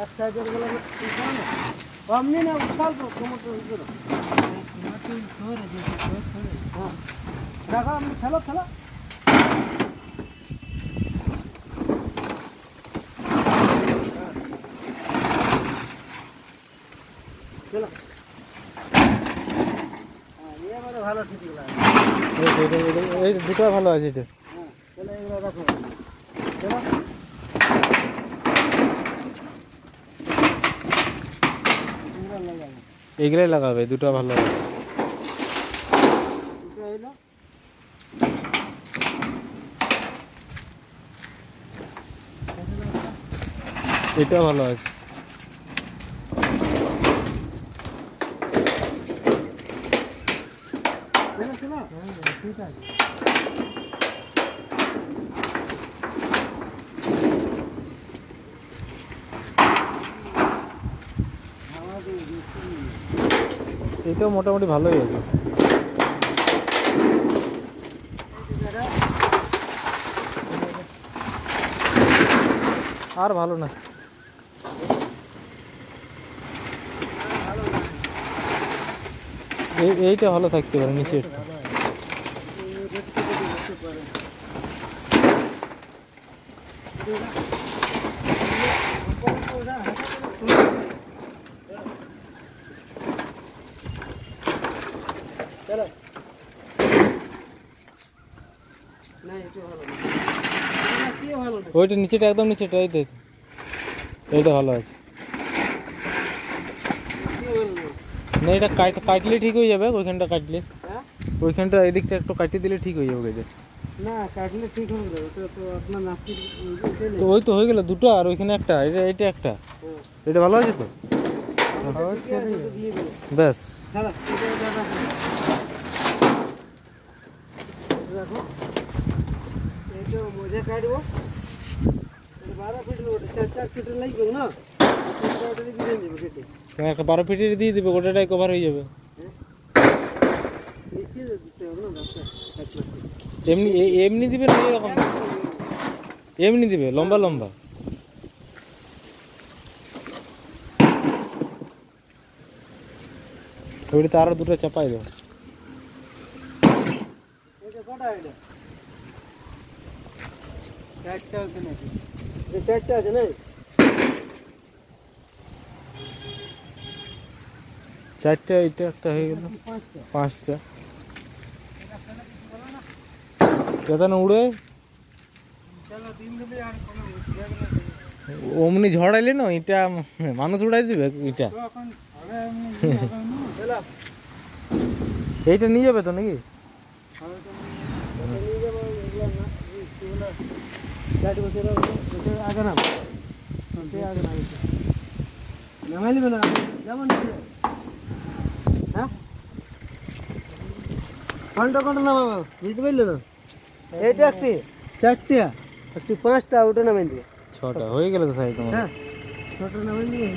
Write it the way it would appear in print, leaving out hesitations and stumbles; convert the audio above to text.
এক সাইজের গুলো কমনি না উঠাল তো টমেটো গুলো হ্যাঁ দেখো আমি খেলো খেলো চলো এবারে ভালো ঠিক লাগে এই দুটো ভালো আছে এটা হ্যাঁ চলো এগুলো রাখো চলো এইগুলাই লাগাবে দুটো ভালো আছে এটা ভালো আছে ঠিক আছে এটাও মোটামুটি ভালোই আছে আর ভালো না এইটা ভালো থাকতে পারে নিচে চলো না এটা ভালো না কি ভালো না ওইটা নিচেটা একদম নিচেটা এইটা ভালো আছে না এটা কাটলে ঠিক হয়ে যাবে ওইখানটা কাটলে হ্যাঁ ওইখানটা এদিকটা একটু কাটিয়ে দিলে ঠিক হয়ে যাবে গাড়ি না কাটলে ঠিক হবে না ওটা তো আপনার নাকি তো ওই তো হয়ে গেল দুটো আর ওইখানে একটা এটা একটা এটা ভালো আছে তো ব্যাস চলো দেখো এই তো মজা কাটবো 12 ফিট ওটা 4 ফিট লাগবে না ওটা দিয়ে দেব কেটে একটা 12 ফিটের দিয়ে দিবে ওটাটাই কভার হয়ে যাবে নিচে দিতে হবে না এমনি এমনি দিবে না এরকম এমনি দিবে লম্বা লম্বা ওইটা তার দুটো চাপাই দাও এটা কটা হইলো চারটা আছে নাকি এই চারটা আছে না চারটা এটা একটা হয়ে গেল পাঁচটা কেতন উড়ে চলো দিন দিলে আর কোনো অমনি ঝড় আইলে না এটা মানুষ উড়াই দিবে এটা এখন আরে চলো এইটা নিয়ে যাবে তো নাকি নিয়ে যাবো এগুলো না এগুলো গাড়ি বসে আগে না আগে না নামাইলিবে না যেমন হ্যাঁ ঘন্টা ঘন্টা নামাবো বুঝতে পারলে না এইটা একটি চারটে একটি 5টা ওটা নামাই দিবে 6টা হয়ে গেল তো সাইড তোমার হ্যাঁ 6টা নামাই দিবে